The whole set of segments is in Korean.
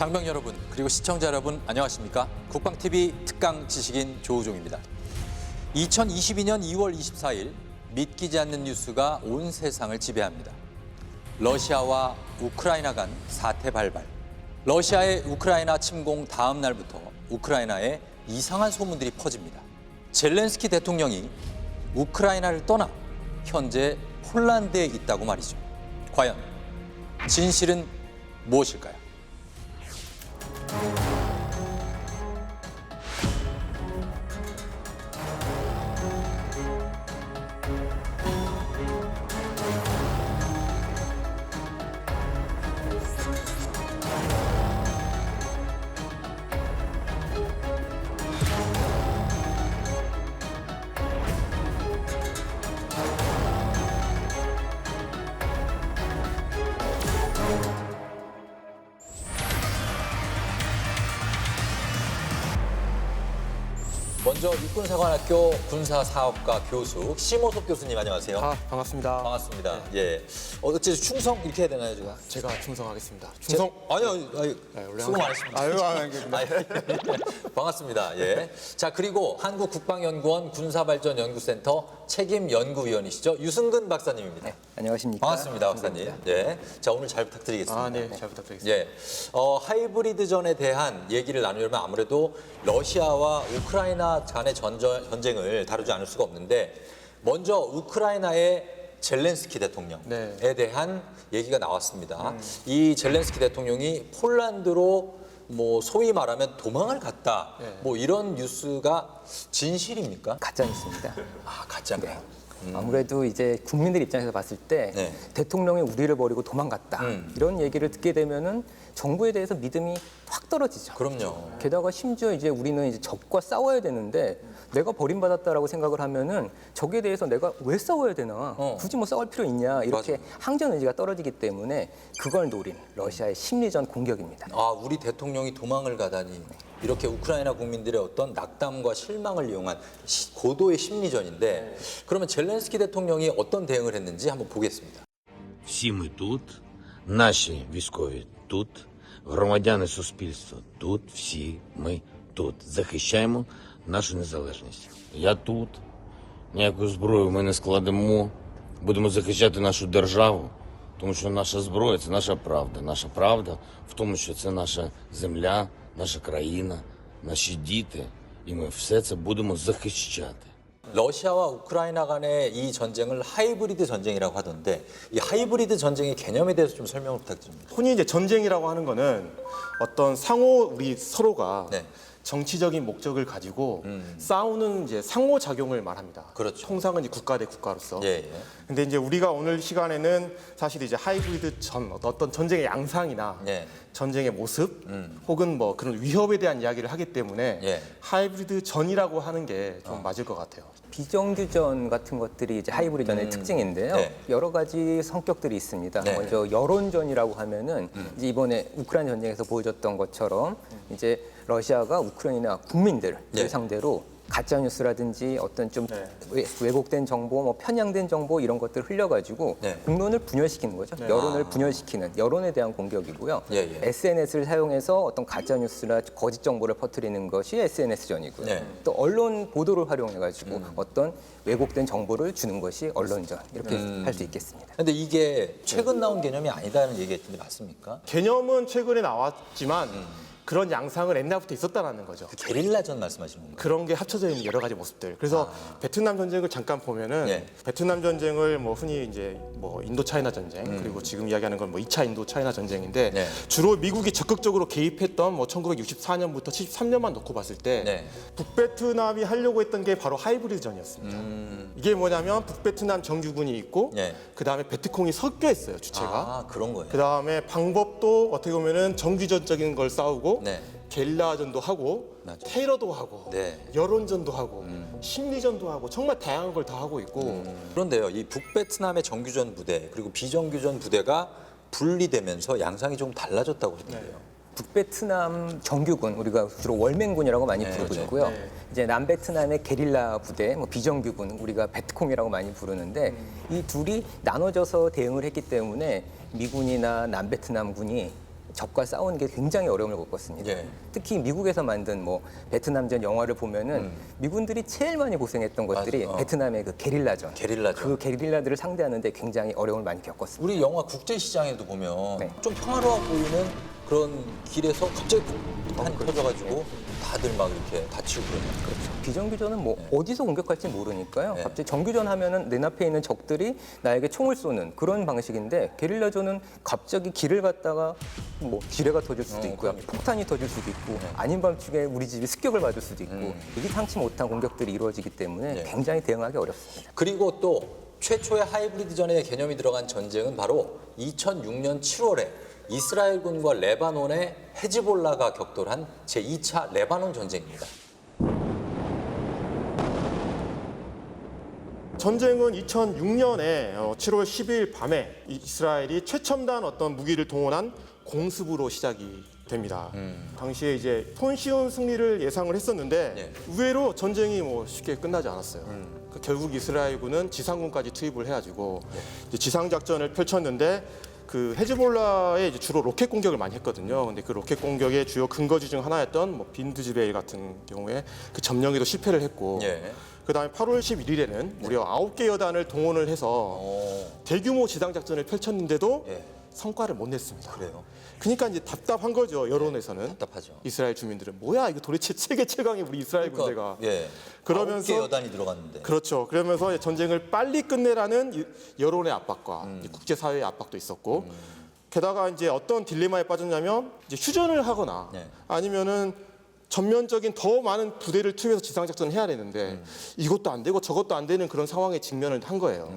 장병 여러분, 그리고 시청자 여러분 안녕하십니까? 국방TV 특강 지식인 조우종입니다. 2022년 2월 24일 믿기지 않는 뉴스가 온 세상을 지배합니다. 러시아와 우크라이나 간 사태 발발. 러시아의 우크라이나 침공 다음 날부터 우크라이나에 이상한 소문들이 퍼집니다. 젤렌스키 대통령이 우크라이나를 떠나 현재 폴란드에 있다고 말이죠. 과연 진실은 무엇일까요? 먼저 육군사관학교 군사사업과 교수 심호섭 교수님 안녕하세요. 반갑습니다. 반갑습니다. 예. 어쨌든 충성 이렇게 해야 되나요, 제가 충성하겠습니다. 충성? 아니요. 네, 원래 수고 항상- 많으십니다. 아유, 반갑습니다. 예. 자, 그리고 한국국방연구원 군사발전연구센터 책임연구위원이시죠. 유승근 박사님입니다. 네, 안녕하십니까. 반갑습니다, 박사님. 예. 자, 오늘 잘 부탁드리겠습니다. 네, 잘 부탁드리겠습니다. 예, 하이브리드전에 대한 얘기를 나누려면 아무래도 러시아와 우크라이나 간의 전쟁을 다루지 않을 수가 없는데 먼저 우크라이나의 젤렌스키 대통령에 대한 얘기가 나왔습니다. 이 젤렌스키 대통령이 폴란드로 뭐 소위 말하면 도망을 갔다. 뭐 이런 뉴스가 진실입니까? 가짜 뉴스입니다. 아, 가짜인가요? 아무래도 이제 국민들 입장에서 봤을 때 네. 대통령이 우리를 버리고 도망갔다. 이런 얘기를 듣게 되면은 정부에 대해서 믿음이 확 떨어지죠. 그럼요. 게다가 심지어 이제 우리는 이제 적과 싸워야 되는데 내가 버림받았다라고 생각을 하면은 적에 대해서 내가 왜 싸워야 되나? 굳이 뭐 싸울 필요 있냐? 이렇게 맞아. 항전 의지가 떨어지기 때문에 그걸 노린 러시아의 심리전 공격입니다. 아, 우리 대통령이 도망을 가다니. 이렇게 우크라이나 국민들의 어떤 낙담과 실망을 이용한 고도의 심리전인데 그러면 젤렌스키 대통령이 어떤 대응을 했는지 한번 보겠습니다. Всі ми тут, наші військові тут, громадяни суспільства тут, всі ми тут. Захищаємо нашу незалежність. Я тут, ніяку зброю ми не складемо, будемо захищати нашу державу, тому що наша зброя – це наша правда. Наша правда в тому, що це наша земля, наша країна, наші діти, і ми все це будемо захищати. 러시아와 우크라이나 간의 이 전쟁을 하이브리드 전쟁이라고 하던데 이 하이브리드 전쟁의 개념에 대해서 좀 설명을 부탁드립니다. 흔히 이제 전쟁이라고 하는 거는 어떤 상호 우리 서로가 네. 정치적인 목적을 가지고 싸우는 이제 상호작용을 말합니다. 그렇죠. 통상은 이제 국가 대 국가로서. 예, 예. 근데 이제 우리가 오늘 시간에는 사실 이제 하이브리드 어떤 전쟁의 양상이나 예. 전쟁의 모습 혹은 뭐 그런 위협에 대한 이야기를 하기 때문에 예. 하이브리드 전이라고 하는 게 좀 맞을 것 같아요. 비정규전 같은 것들이 이제 하이브리드전의 특징인데요. 네. 여러 가지 성격들이 있습니다. 네. 먼저 여론전이라고 하면은 이제 이번에 우크라이나 전쟁에서 보여줬던 것처럼 이제 러시아가 우크라이나 국민들을 네. 상대로 가짜 뉴스라든지 어떤 좀 네. 왜곡된 정보, 뭐 편향된 정보 이런 것들을 흘려가지고 네. 국론을 분열시키는 거죠. 여론을 분열시키는 여론에 대한 공격이고요. 예, 예. SNS를 사용해서 어떤 가짜 뉴스나 거짓 정보를 퍼뜨리는 것이 SNS 전이고요. 네. 또 언론 보도를 활용해가지고 어떤 왜곡된 정보를 주는 것이 언론전 이렇게 할 수 있겠습니다. 근데 이게 최근 나온 개념이 아니다는 얘기했는데 맞습니까? 개념은 최근에 나왔지만 그런 양상은 옛날부터 있었다는 거죠. 그 게릴라전 말씀하시는 건가요? 그런 게 합쳐져 있는 여러 가지 모습들. 그래서 베트남 전쟁을 잠깐 보면은 예. 베트남 전쟁을 뭐 흔히 이제 뭐 인도 차이나 전쟁 그리고 지금 이야기하는 건 뭐 2차 인도 차이나 전쟁인데 네. 주로 미국이 적극적으로 개입했던 뭐 1964년부터 73년만 놓고 봤을 때 네. 북베트남이 하려고 했던 게 바로 하이브리드 전이었습니다. 이게 뭐냐면 북베트남 정규군이 있고 예. 그다음에 베트콩이 섞여 있어요, 주체가. 아, 그런 거예요. 그다음에 방법도 어떻게 보면은 정규전적인 걸 싸우고 네. 게릴라전도 하고 맞아요. 테러도 하고 네. 여론전도 하고 심리전도 하고 정말 다양한 걸 다 하고 있고 그런데요, 이 북베트남의 정규전 부대 그리고 비정규전 부대가 분리되면서 양상이 좀 달라졌다고 그러던데요. 북베트남 정규군 우리가 주로 월맹군이라고 많이 부르고 그렇죠. 있고요. 네. 이제 남베트남의 게릴라 부대, 뭐 비정규군 우리가 베트콩이라고 많이 부르는데 이 둘이 나눠져서 대응을 했기 때문에 미군이나 남베트남군이 적과 싸우는 게 굉장히 어려움을 겪었습니다. 예. 특히 미국에서 만든 뭐 베트남전 영화를 보면은 미군들이 제일 많이 고생했던 것들이 맞아. 베트남의 그 게릴라전. 게릴라전. 그 게릴라들을 상대하는데 굉장히 어려움을 많이 겪었습니다. 우리 영화 국제시장에도 보면 네. 좀 평화로워 보이는 그런 길에서 갑자기 폭탄이 터져가지고 다들 막 이렇게 다치고 그러는. 그렇죠. 비정규전은 뭐 어디서 공격할지 모르니까요. 네. 갑자기 정규전 하면은 내 앞에 있는 적들이 나에게 총을 쏘는 그런 방식인데 게릴라전은 갑자기 길을 갔다가 뭐 지뢰가 터질 수도 있고요. 폭탄이 터질 수도 있고 아닌 밤중에 우리 집이 습격을 받을 수도 있고 예기상치 못한 공격들이 이루어지기 때문에 네. 굉장히 대응하기 어렵습니다. 그리고 또 최초의 하이브리드전의 개념이 들어간 전쟁은 바로 2006년 7월에 이스라엘군과 레바논의 헤즈볼라가 격돌한 제2차 레바논 전쟁입니다. 전쟁은 2006년에 7월 12일 밤에 이스라엘이 최첨단 어떤 무기를 동원한 공습으로 시작이 됩니다. 당시에 이제 손쉬운 승리를 예상을 했었는데 네. 의외로 전쟁이 뭐 쉽게 끝나지 않았어요. 그러니까 결국 이스라엘군은 지상군까지 투입을 해가지고 이제 지상 작전을 펼쳤는데 그 헤즈볼라에 이제 주로 로켓 공격을 많이 했거든요. 근데 그 로켓 공격의 주요 근거지 중 하나였던 뭐 빈드즈베일 같은 경우에 그 점령에도 실패를 했고. 예. 그다음에 8월 11일에는 무려 9개 여단을 동원을 해서 대규모 지상 작전을 펼쳤는데도 예. 성과를 못 냈습니다. 그래요. 그러니까 이제 답답한 거죠. 여론에서는. 답답하죠. 이스라엘 주민들은 뭐야 이거 도대체 세계 최강의 우리 이스라엘 군대가. 예. 그러면서 9개 여단이 들어갔는데. 그렇죠. 그러면서 전쟁을 빨리 끝내라는 여론의 압박과 국제사회의 압박도 있었고 게다가 이제 어떤 딜레마에 빠졌냐면 이제 휴전을 하거나 네. 아니면은 전면적인 더 많은 부대를 투입해서 지상작전을 해야 되는데 이것도 안 되고 저것도 안 되는 그런 상황에 직면을 한 거예요.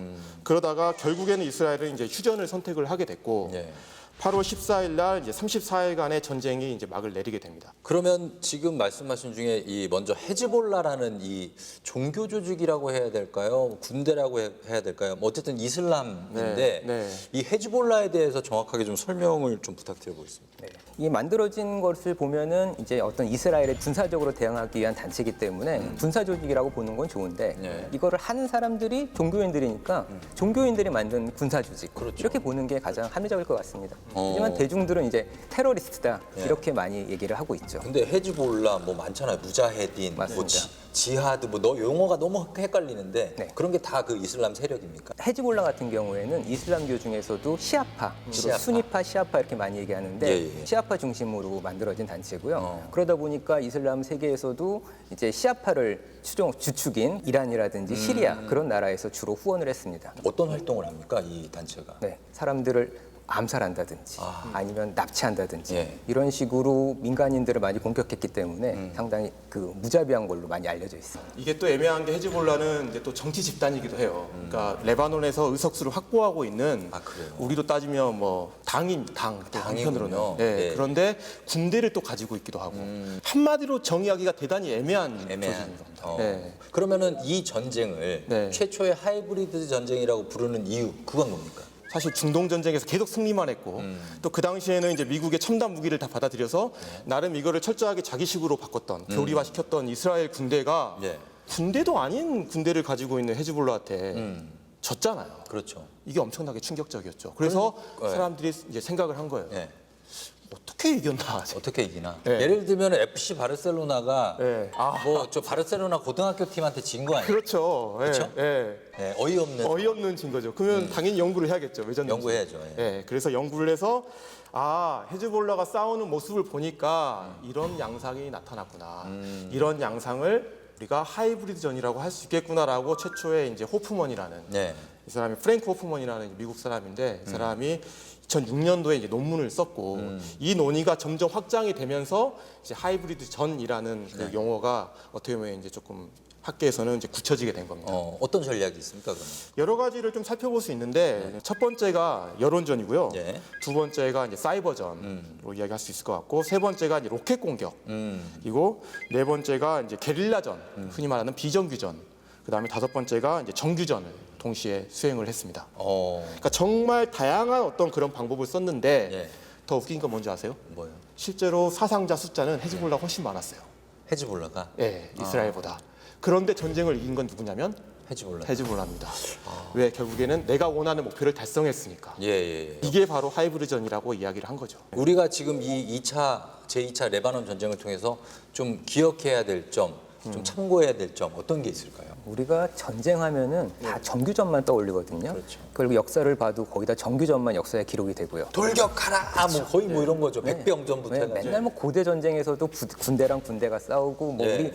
그러다가 결국에는 이스라엘은 이제 휴전을 선택을 하게 됐고 예. 8월 14일 날 이제 34일간의 전쟁이 이제 막을 내리게 됩니다. 그러면 지금 말씀하신 중에 이 먼저 헤즈볼라라는 이 종교 조직이라고 해야 될까요? 군대라고 해야 될까요? 뭐 어쨌든 이슬람인데 네, 네. 이 헤즈볼라에 대해서 정확하게 좀 설명을 좀 부탁드려보겠습니다. 네. 이 만들어진 것을 보면은 이제 어떤 이스라엘에 군사적으로 대응하기 위한 단체이기 때문에 군사 조직이라고 보는 건 좋은데 네. 이거를 하는 사람들이 종교인들이니까 종교인들이 만든 군사 조직 그렇죠. 이렇게 보는 게 가장 합리적일 것 같습니다. 어. 하지만 대중들은 이제 테러리스트다 네. 이렇게 많이 얘기를 하고 있죠. 근데 헤즈볼라 뭐 많잖아요. 무자헤딘, 뭐 맞습니다. 지하드 뭐 용어가 너무 헷갈리는데 네. 그런 게 다 그 이슬람 세력입니까? 헤즈볼라 같은 경우에는 이슬람교 중에서도 시아파, 주로 수니파, 시아파 이렇게 많이 얘기하는데 예, 예. 시아파 중심으로 만들어진 단체고요. 그러다 보니까 이슬람 세계에서도 이제 시아파를 주축인 이란이라든지 시리아 그런 나라에서 주로 후원을 했습니다. 어떤 활동을 합니까? 이 단체가? 네, 사람들을 암살한다든지 아니면 납치한다든지 예. 이런 식으로 민간인들을 많이 공격했기 때문에 상당히 그 무자비한 걸로 많이 알려져 있습니다. 이게 또 애매한 게 헤즈볼라는 이제 또 정치 집단이기도 해요. 그러니까 레바논에서 의석수를 확보하고 있는 아, 그래요? 우리도 따지면 뭐 당인 당 또 당이군요. 한편으로는 네, 네. 그런데 군대를 또 가지고 있기도 하고 한마디로 정의하기가 대단히 애매한 애매한. 조직인 겁니다. 어. 네. 그러면은 이 전쟁을 네. 최초의 하이브리드 전쟁이라고 부르는 이유 그건 뭡니까? 사실 중동 전쟁에서 계속 승리만 했고 또 그 당시에는 이제 미국의 첨단 무기를 다 받아들여서 나름 이거를 철저하게 자기식으로 바꿨던 교리화시켰던 이스라엘 군대가 예. 군대도 아닌 군대를 가지고 있는 헤즈볼라한테 졌잖아요. 그렇죠. 이게 엄청나게 충격적이었죠. 그래서 네. 사람들이 이제 생각을 한 거예요. 예. 어떻게 이겼나? 어떻게 이기나? 네. 예를 들면 FC 바르셀로나가 네. 뭐 저 바르셀로나 고등학교 팀한테 진 거 아니에요? 그렇죠. 예, 그렇죠? 예. 네, 어이없는. 어이없는 진 거죠. 그러면 당연히 연구를 해야겠죠. 왜 졌는지. 연구해야죠. 예. 예, 그래서 연구를 해서 헤즈볼라가 싸우는 모습을 보니까 이런 양상이 나타났구나. 이런 양상을 우리가 하이브리드전이라고 할 수 있겠구나라고 최초에 이제 호프먼이라는 네. 이 사람이 프랭크 호프먼이라는 미국 사람인데 이 사람이 2006년도에 이제 논문을 썼고 이 논의가 점점 확장이 되면서 이제 하이브리드 전이라는 그 용어가 어떻게 보면 이제 조금 학계에서는 이제 굳혀지게 된 겁니다. 어떤 전략이 있습니까, 그러면? 여러 가지를 좀 살펴볼 수 있는데 첫 번째가 여론전이고요. 예. 두 번째가 이제 사이버전으로 이야기할 수 있을 것 같고 세 번째가 이제 로켓 공격. 그리고 네 번째가 이제 게릴라전, 흔히 말하는 비정규전. 그다음에 다섯 번째가 이제 정규전을 동시에 수행을 했습니다. 그러니까 정말 다양한 어떤 그런 방법을 썼는데 예. 더 웃긴 건 뭔지 아세요? 뭐요? 실제로 사상자 숫자는 헤즈볼라가 훨씬 많았어요. 헤즈볼라가? 예, 이스라엘보다. 그런데 전쟁을 이긴 건 누구냐면 헤즈볼라입니다. 왜 결국에는 내가 원하는 목표를 달성했으니까. 예, 예, 예. 이게 바로 하이브리전이라고 이야기를 한 거죠. 우리가 지금 이 제2차 레바논 전쟁을 통해서 좀 기억해야 될 점, 좀 참고해야 될 점 어떤 게 있을까요? 우리가 전쟁하면은 다 정규전만 떠올리거든요. 그렇죠. 그리고 역사를 봐도 거의 다 정규전만 역사에 기록이 되고요. 돌격하라! 뭐 거의 뭐 이런 거죠. 백병전부터 네, 해가지고. 맨날 뭐 고대 전쟁에서도 군대랑 군대가 싸우고 뭐 네. 우리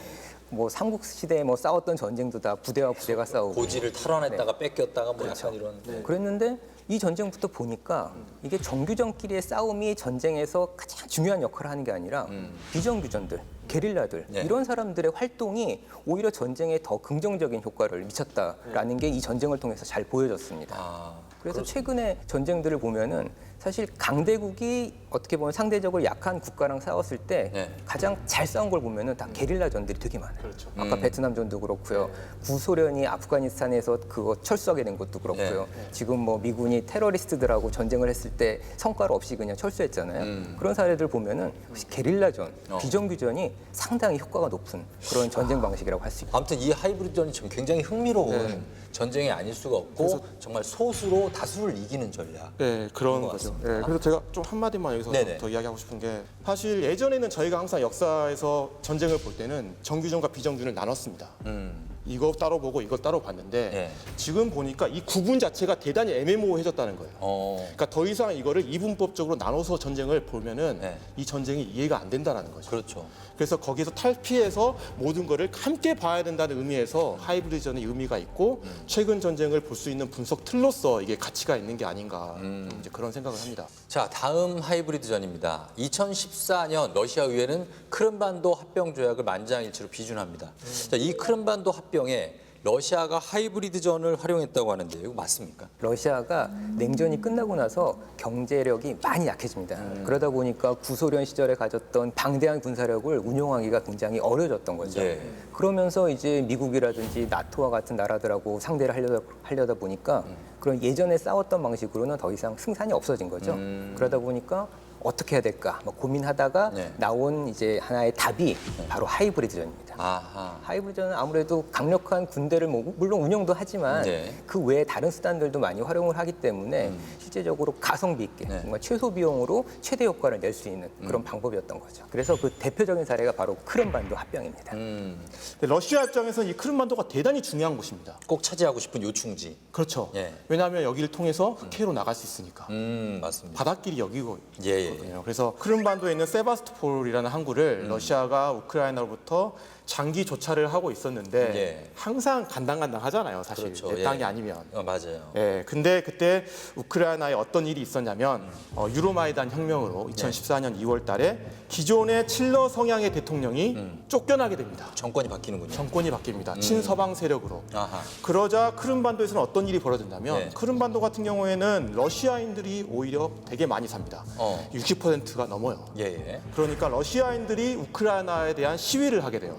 뭐 삼국 시대에 뭐 싸웠던 전쟁도 다 부대와 부대가 싸우고 고지를 탈환했다가 뺏겼다가 뭐 약간 이런. 그랬는데 이 전쟁부터 보니까 이게 정규전끼리의 싸움이 전쟁에서 가장 중요한 역할을 하는 게 아니라 비정규전들, 게릴라들 네. 이런 사람들의 활동이 오히려 전쟁에 더 긍정적인 효과를 미쳤다라는 게 이 전쟁을 통해서 잘 보여졌습니다. 아, 그래서 최근에 전쟁들을 보면은 사실 강대국이 어떻게 보면 상대적으로 약한 국가랑 싸웠을 때 네. 가장 잘 싸운 걸 보면은 다 게릴라전들이 되게 많아요. 그렇죠. 아까 베트남전도 그렇고요. 구소련이 아프가니스탄에서 그거 철수하게 된 것도 그렇고요. 지금 뭐 미군이 테러리스트들하고 전쟁을 했을 때 성과를 없이 그냥 철수했잖아요. 그런 사례들 보면은 혹시 게릴라전, 비정규전이 상당히 효과가 높은 그런 전쟁 방식이라고 할 수 있고. 아무튼 이 하이브리드전이 지금 굉장히 흥미로운 전쟁이 아닐 수가 없고 정말 소수로 다수를 이기는 전략. 네, 그런 것 거죠. 같습니다. 네, 그래서 제가 좀 한마디만 여기서 네네. 더 이야기하고 싶은 게 사실 예전에는 저희가 항상 역사에서 전쟁을 볼 때는 정규전과 비정규전을 나눴습니다. 이거 따로 보고 이거 따로 봤는데 네. 지금 보니까 이 구분 자체가 대단히 애매모호해졌다는 거예요. 그러니까 더 이상 이거를 이분법적으로 나눠서 전쟁을 보면은 네. 이 전쟁이 이해가 안 된다는 거죠. 그렇죠. 그래서 거기서 탈피해서 모든 거를 함께 봐야 된다는 의미에서 하이브리드전의 의미가 있고 최근 전쟁을 볼 수 있는 분석 틀로서 이게 가치가 있는 게 아닌가 좀 이제 그런 생각을 합니다. 자, 다음 하이브리드전입니다. 2014년 러시아 의회는 크림반도 합병 조약을 만장일치로 비준합니다. 자, 이 크림반도 합병에 러시아가 하이브리드전을 활용했다고 하는데 이거 맞습니까? 러시아가 냉전이 끝나고 나서 경제력이 많이 약해집니다. 그러다 보니까 구소련 시절에 가졌던 방대한 군사력을 운용하기가 굉장히 어려워졌던 거죠. 예. 그러면서 이제 미국이라든지 나토와 같은 나라들하고 상대를 하려다 보니까 그런 예전에 싸웠던 방식으로는 더 이상 승산이 없어진 거죠. 그러다 보니까 어떻게 해야 될까 뭐 고민하다가 네. 나온 이제 하나의 답이 바로 하이브리드전입니다. 아하. 하이브리드는 아무래도 강력한 군대를 물론 운영도 하지만 네. 그 외에 다른 수단들도 많이 활용을 하기 때문에 실제적으로 가성비 있게 네. 정말 최소 비용으로 최대 효과를 낼 수 있는 그런 방법이었던 거죠. 그래서 그 대표적인 사례가 바로 크림반도 합병입니다. 근데 러시아 입장에서는 이 크림반도가 대단히 중요한 곳입니다. 꼭 차지하고 싶은 요충지. 그렇죠. 예. 왜냐하면 여기를 통해서 흑해로 나갈 수 있으니까. 맞습니다. 바닷길이 여기고 예, 예. 있거든요. 그래서 크림반도에 있는 세바스토폴이라는 항구를 러시아가 우크라이나로부터 장기 조차를 하고 있었는데 예. 항상 간당간당하잖아요. 사실 그렇죠. 내 땅이 예. 아니면. 맞아요. 예, 근데 그때 우크라이나에 어떤 일이 있었냐면 유로마이단 혁명으로 2014년 2월 달에 기존의 칠러 성향의 대통령이 쫓겨나게 됩니다. 정권이 바뀌는군요. 정권이 바뀝니다. 친서방 세력으로. 아하. 그러자 크림반도에서는 어떤 일이 벌어졌냐면 네. 크림반도 같은 경우에는 러시아인들이 오히려 되게 많이 삽니다. 60%가 넘어요. 예, 예. 그러니까 러시아인들이 우크라이나에 대한 시위를 하게 돼요.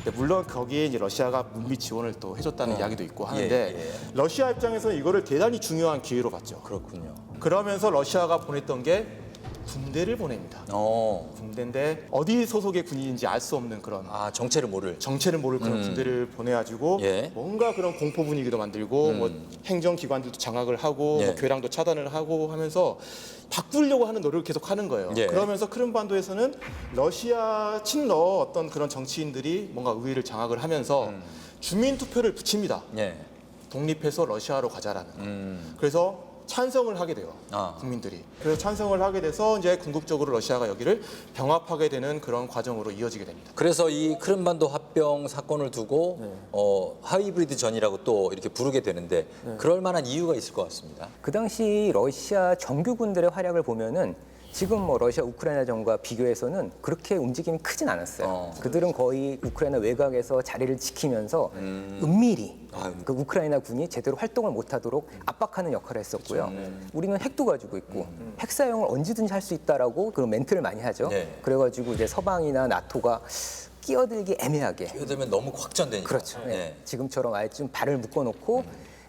근데 물론 거기에 이제 러시아가 물밑 지원을 또 해줬다는 이야기도 있고 하는데 예. 러시아 입장에서는 이거를 대단히 중요한 기회로 봤죠. 그렇군요. 그러면서 러시아가 보냈던 게 군대를 보냅니다. 군대인데 어디 소속의 군인인지 알 수 없는 그런 아, 정체를 모를. 정체를 모를 그런 군대를 보내가지고 예. 뭔가 그런 공포 분위기도 만들고 뭐 행정기관들도 장악을 하고 예. 뭐 교량도 차단을 하고 하면서 바꾸려고 하는 노력을 계속 하는 거예요. 예. 그러면서 크림반도에서는 러시아 친러 어떤 그런 정치인들이 뭔가 의회를 장악을 하면서 주민 투표를 붙입니다. 예. 독립해서 러시아로 가자라는. 그래서 찬성을 하게 돼요. 국민들이. 그래서 찬성을 하게 돼서 이제 궁극적으로 러시아가 여기를 병합하게 되는 그런 과정으로 이어지게 됩니다. 그래서 이 크림반도 합병 사건을 두고 하이브리드 전이라고 또 이렇게 부르게 되는데 그럴 만한 이유가 있을 것 같습니다. 그 당시 러시아 정규 군들의 활약을 보면은 지금 뭐 러시아 우크라이나전과 비교해서는 그렇게 움직임이 크진 않았어요. 그들은 거의 우크라이나 외곽에서 자리를 지키면서 은밀히 그 우크라이나 군이 제대로 활동을 못하도록 압박하는 역할을 했었고요. 우리는 핵도 가지고 있고 핵 사용을 언제든지 할 수 있다라고 그런 멘트를 많이 하죠. 네. 그래가지고 이제 서방이나 나토가 끼어들기 애매하게 끼어들면 너무 확전되니까. 그렇죠. 예. 지금처럼 아예 좀 발을 묶어놓고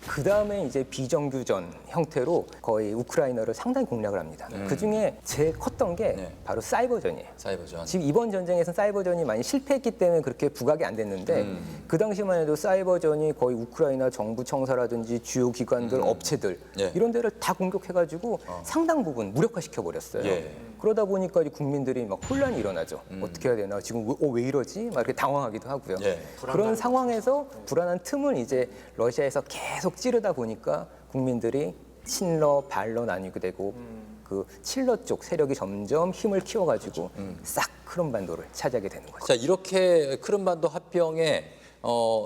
그 다음에 이제 비정규전 형태로 거의 우크라이나를 상당히 공략을 합니다. 그 중에 제일 컸던 게 네. 바로 사이버전이에요. 사이버전. 지금 이번 전쟁에서는 사이버전이 많이 실패했기 때문에 그렇게 부각이 안 됐는데 그 당시만 해도 사이버전이 거의 우크라이나 정부 청사라든지 주요 기관들, 업체들 예. 이런 데를 다 공격해가지고 상당 부분 무력화시켜 버렸어요. 예. 그러다 보니까 이제 국민들이 막 혼란이 일어나죠. 어떻게 해야 되나? 지금 왜 이러지? 막 이렇게 당황하기도 하고요. 예. 그런 상황에서 불안한 틈을 이제 러시아에서 계속 찌르다 보니까 국민들이 친러, 반러 나뉘게 되고 그 친러 쪽 세력이 점점 힘을 키워가지고 싹 크림반도를 차지하게 되는 거죠. 자, 이렇게 크림반도 합병에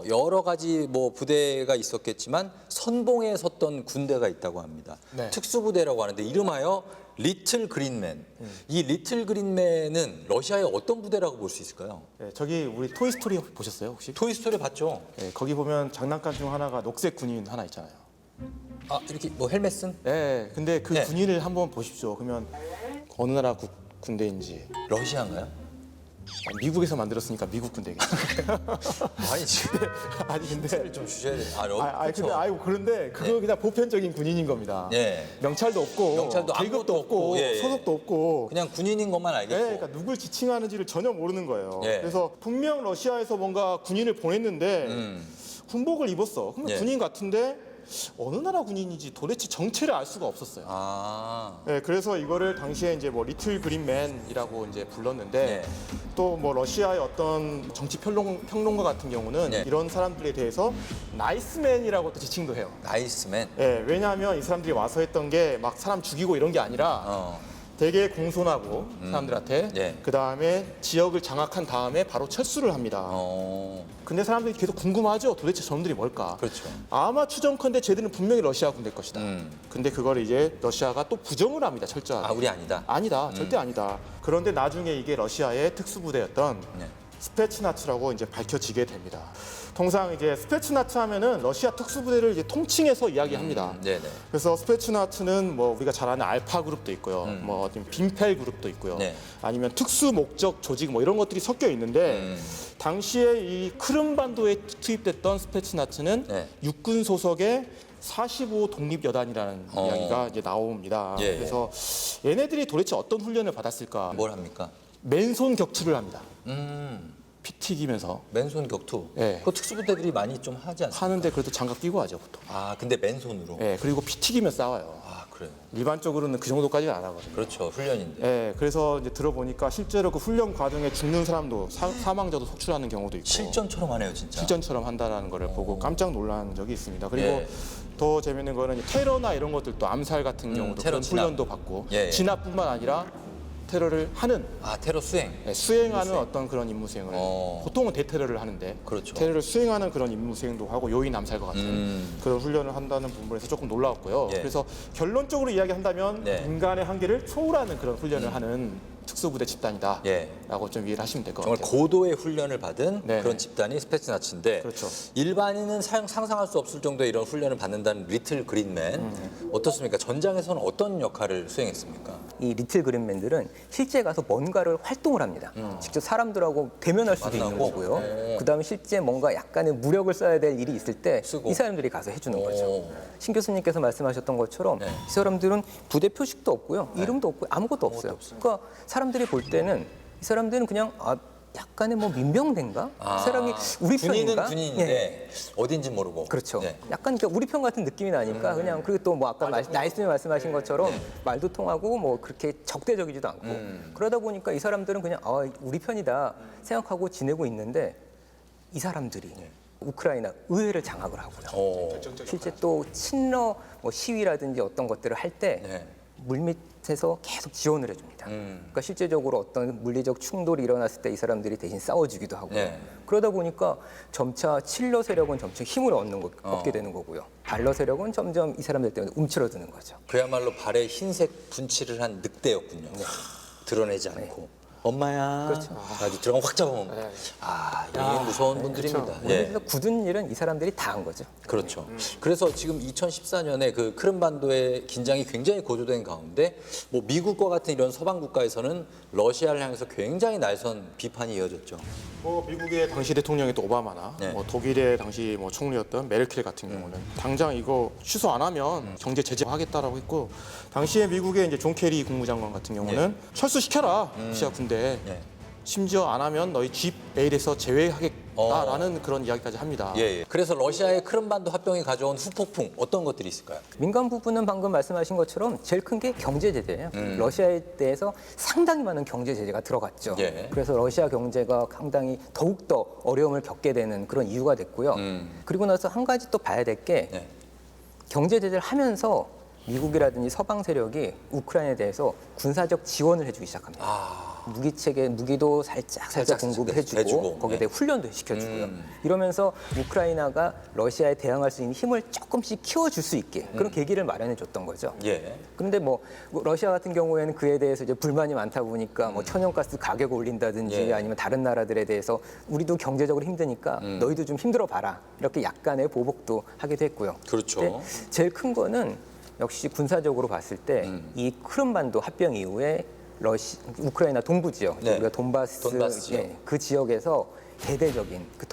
여러 가지 뭐 부대가 있었겠지만 선봉에 섰던 군대가 있다고 합니다. 네. 특수부대라고 하는데 이름하여 리틀 그린맨. 이 리틀 그린맨은 러시아의 어떤 부대라고 볼 수 있을까요? 네, 저기 우리 토이스토리 보셨어요 혹시? 토이스토리 봤죠? 네, 거기 보면 장난감 중 하나가 녹색 군인 하나 있잖아요. 아, 이렇게 뭐 헬멧 쓴? 네, 근데 그 네. 군인을 한번 보십시오. 그러면 어느 나라 군대인지. 러시아인가요? 미국에서 만들었으니까 미국 군대겠죠. 아니, 지금 아니 근데 좀 주셔야 돼. 그런데 그거 그냥 보편적인 군인인 겁니다. 예. 명찰도 없고, 명찰도 계급도 아무것도 없고, 없고, 예, 예. 소속도 없고. 그냥 군인인 것만 알겠고. 네, 그러니까 누굴 지칭하는지를 전혀 모르는 거예요. 예. 그래서 분명 러시아에서 뭔가 군인을 보냈는데 군복을 입었어. 그러면 예. 군인 같은데 어느 나라 군인인지 도대체 정체를 알 수가 없었어요. 아. 네, 그래서 이거를 당시에 이제 뭐 리틀 그린맨이라고 이제 불렀는데 네. 또 뭐 러시아의 어떤 정치 평론가 같은 경우는 네. 이런 사람들에 대해서 나이스맨이라고 또 지칭도 해요. 나이스맨. 예, 왜냐하면 이 사람들이 와서 했던 게 막 사람 죽이고 이런 게 아니라 되게 공손하고 사람들한테 예. 그 다음에 지역을 장악한 다음에 바로 철수를 합니다. 근데 사람들이 계속 궁금하죠. 도대체 저놈들이 뭘까? 그렇죠. 아마 추정컨대 쟤들은 분명히 러시아 군대일 것이다. 근데 그걸 이제 러시아가 또 부정을 합니다. 철저하게. 아, 우리 아니다. 아니다. 절대 아니다. 그런데 나중에 이게 러시아의 특수부대였던 네. 스페츠나츠라고 이제 밝혀지게 됩니다. 통상 이제 스페츠나츠 하면은 러시아 특수부대를 이제 통칭해서 이야기합니다. 네네. 그래서 스페츠나츠는 뭐 우리가 잘 아는 알파 그룹도 있고요, 뭐 어떤 빈펠 그룹도 있고요, 네. 아니면 특수 목적 조직 뭐 이런 것들이 섞여 있는데 당시에 이 크림반도에 투입됐던 스페츠나츠는 네. 육군 소속의 45 독립여단이라는 이야기가 이제 나옵니다. 예, 그래서 얘네들이 도대체 어떤 훈련을 받았을까? 뭘 합니까? 맨손 격투를 합니다. 피 튀기면서 맨손 격투. 예. 그 특수부대들이 많이 좀 하지 않습니까? 하는데 그래도 장갑 끼고 하죠 보통. 아, 근데 맨손으로. 예, 그리고 피 튀기며 싸워요. 아, 그래요. 일반적으로는 그 정도까지는 안 하거든요. 그렇죠. 훈련인데. 예, 그래서 이제 들어보니까 실제로 그 훈련 과정에 죽는 사람도 사망자도 속출하는 경우도 있고 실전처럼 하네요, 진짜. 실전처럼 한다라는 거를 보고 깜짝 놀란 적이 있습니다. 그리고 예. 더 재밌는 거는 이제 테러나 이런 것들도 암살 같은 경우도 테러 그런 진압. 훈련도 받고 예, 예. 진압뿐만 아니라 테러를 하는 아, 테러 수행. 수행하는 어떤 그런 임무 수행을 어. 보통은 대테러를 하는데 그렇죠. 테러를 수행하는 그런 임무 수행도 하고 요인 암살과 같은 그런 훈련을 한다는 부분에서 조금 놀라웠고요. 예. 그래서 결론적으로 이야기한다면 네. 인간의 한계를 초월하는 그런 훈련을 하는 특수부대 집단이다라고 예. 좀 이해를 하시면 될 것 정말 같아요. 고도의 훈련을 받은 네. 그런 집단이 스페츠나츠인데 그렇죠. 일반인은 상상할 수 없을 정도의 이런 훈련을 받는다는 리틀 그린맨 어떻습니까? 전장에서는 어떤 역할을 수행했습니까? 이 리틀 그린맨들은 실제 가서 뭔가를 활동을 합니다. 직접 사람들하고 대면할 수도 있는 만나고? 거고요. 그다음에 실제 뭔가 약간의 무력을 써야 될 일이 있을 때 쓰고? 이 사람들이 가서 해주는 오. 거죠. 신 교수님께서 말씀하셨던 것처럼 네. 이 사람들은 부대 표식도 없고요. 이름도 없고 아무것도 없어요. 그러니까 사람들이 볼 때는 이 사람들은 그냥 약간의 뭐 민병대인가? 이 사람이 우리 군인은 편인가? 군인인데 예. 어딘지 모르고. 그렇죠. 네. 약간 그러니까 우리 편 같은 느낌이 나니까 그냥 그리고 또 뭐 아까 나이스님 말씀하신 것처럼 말도 통하고 뭐 그렇게 적대적이지도 않고 그러다 보니까 이 사람들은 그냥 우리 편이다 생각하고 지내고 있는데 이 사람들이 우크라이나 의회를 장악을 하고요. 실제 또 친러 뭐 시위라든지 어떤 것들을 할 때 네. 물밑에서 계속 지원을 해줍니다. 그러니까 실제적으로 어떤 물리적 충돌이 일어났을 때 이 사람들이 대신 싸워주기도 하고요. 네. 그러다 보니까 점차 친러 세력은 점차 힘을 얻게 되는 거고요. 반러 세력은 점점 이 사람들 때문에 움츠러드는 거죠. 그야말로 발에 흰색 분칠을 한 늑대였군요. 드러내지 않고. 엄마야. 그렇죠. 아주 들어가면 확 잡아먹는. 이게 무서운 분들입니다. 예. 그래서 굳은 일은 이 사람들이 다 한 거죠. 그렇죠. 그래서 지금 2014년에 그 크림반도의 긴장이 굉장히 고조된 가운데 뭐 미국과 같은 이런 서방 국가에서는 러시아를 향해서 굉장히 날선 비판이 이어졌죠. 뭐 미국의 당시 대통령이 또 오바마나 네. 뭐 독일의 당시 뭐 총리였던 메르켈 같은 경우는 당장 이거 취소 안 하면 경제 제재하겠다라고 했고 당시에 미국의 이제 존 케리 국무장관 같은 경우는 철수시켜라 러시아 군대. 예. 심지어 안 하면 너희 집 메일에서 제외하겠다라는 그런 이야기까지 합니다. 예. 그래서 러시아의 크림반도 합병이 가져온 후폭풍 어떤 것들이 있을까요? 민간 부분은 방금 말씀하신 것처럼 제일 큰 게 경제 제재예요. 러시아에 대해서 상당히 많은 경제 제재가 들어갔죠. 예. 그래서 러시아 경제가 상당히 더욱더 어려움을 겪게 되는 그런 이유가 됐고요. 그리고 나서 한 가지 또 봐야 될 게 네. 경제 제재를 하면서 미국이라든지 서방 세력이 우크라이나에 대해서 군사적 지원을 해주기 시작합니다. 무기도 살짝 공급을 해주고 해주고. 거기에 네. 대해 훈련도 시켜주고요. 이러면서 우크라이나가 러시아에 대항할 수 있는 힘을 조금씩 키워줄 수 있게 그런 계기를 마련해 줬던 거죠. 예. 그런데 뭐 러시아 같은 경우에는 그에 대해서 이제 불만이 많다 보니까 뭐 천연가스 가격을 올린다든지 예. 아니면 다른 나라들에 대해서 우리도 경제적으로 힘드니까 너희도 좀 힘들어 봐라 이렇게 약간의 보복도 하기도 했고요. 그렇죠. 근데 제일 큰 거는 역시 군사적으로 봤을 때 이 크림반도 합병 이후에 우크라이나 동부 지역, 네. 우리가 돈바스 지역. 예, 그 지역에서 대대적인 그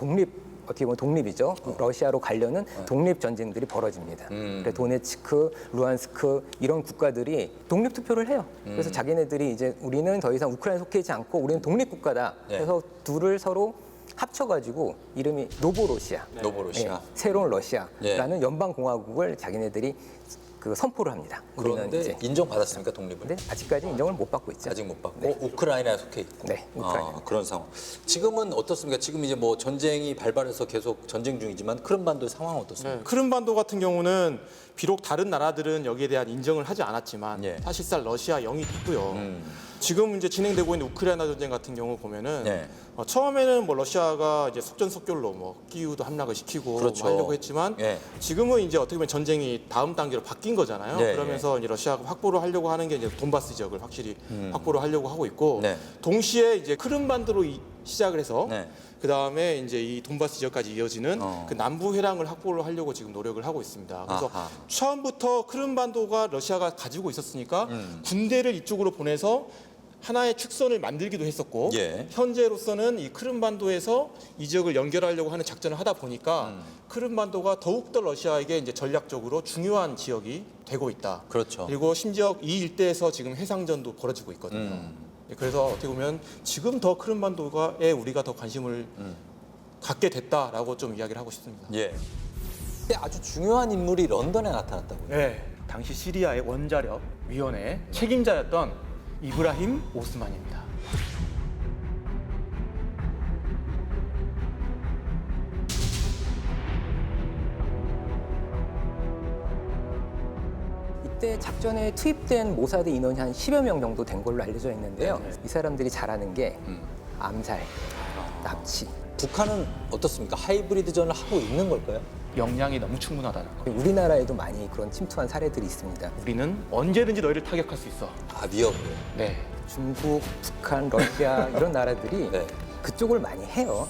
어떻게 보면 독립이죠. 러시아로 가려는 독립 전쟁들이 벌어집니다. 그래서 도네츠크, 루안스크 이런 국가들이 독립 투표를 해요. 그래서 자기네들이 이제 우리는 더 이상 우크라이나에 속해 있지 않고 우리는 독립 국가다. 네. 그래서 둘을 서로 합쳐가지고 이름이 노보로시아, 노보로시아. 예, 새로운 러시아라는 예. 연방 공화국을 자기네들이 그 선포를 합니다. 우리는 그런데 이제 인정받았습니까, 독립을? 근데 아직까지 인정을 못 받고 있죠. 아직 못 받고 우크라이나에 속해 있고. 네, 우크라이나. 그런 상황. 지금은 어떻습니까? 지금 이제 뭐 전쟁이 발발해서 계속 전쟁 중이지만 크림반도의 상황은 어떻습니까? 네, 크림반도 같은 경우는 비록 다른 나라들은 여기에 대한 인정을 하지 않았지만 예. 사실상 러시아 영이 있고요. 지금 이제 진행되고 있는 우크라이나 전쟁 같은 경우 보면은 네. 처음에는 뭐 러시아가 이제 속전속결로 뭐 키이우도 함락을 시키고 그렇죠. 뭐 하려고 했지만 예. 지금은 이제 어떻게 보면 전쟁이 다음 단계로 바뀐 거잖아요. 네, 그러면서 이제 러시아가 확보를 하려고 하는 게 이제 돈바스 지역을 확실히 확보를 하려고 하고 있고 네. 동시에 이제 크림반도로 시작을 해서 네. 그 다음에 이제 이 돈바스 지역까지 이어지는 그 남부 회랑을 확보를 하려고 지금 노력을 하고 있습니다. 그래서 아하. 처음부터 크림반도가 러시아가 가지고 있었으니까 군대를 이쪽으로 보내서 하나의 축선을 만들기도 했었고 예. 현재로서는 이 크림반도에서 이 지역을 연결하려고 하는 작전을 하다 보니까 크림반도가 더욱더 러시아에게 이제 전략적으로 중요한 지역이 되고 있다. 그렇죠. 그리고 심지어 이 일대에서 지금 해상전도 벌어지고 있거든요. 그래서 어떻게 보면 지금 더 크림반도에 우리가 더 관심을 갖게 됐다라고 좀 이야기를 하고 싶습니다. 예. 근데 아주 중요한 인물이 런던에 나타났다고요. 네, 당시 시리아의 원자력 위원회 책임자였던 이브라힘 오스만입니다. 이때 작전에 투입된 모사드 인원이 한 10여 명 정도 된 걸로 알려져 있는데요. 네. 이 사람들이 잘하는 게 암살, 납치. 북한은 어떻습니까? 하이브리드전을 하고 있는 걸까요? 역량이 너무 충분하다는 거. 우리나라에도 많이 그런 침투한 사례들이 있습니다. 우리는 언제든지 너희를 타격할 수 있어. 위협을. 네. 중국, 북한, 러시아 이런 나라들이 네. 그쪽을 많이 해요.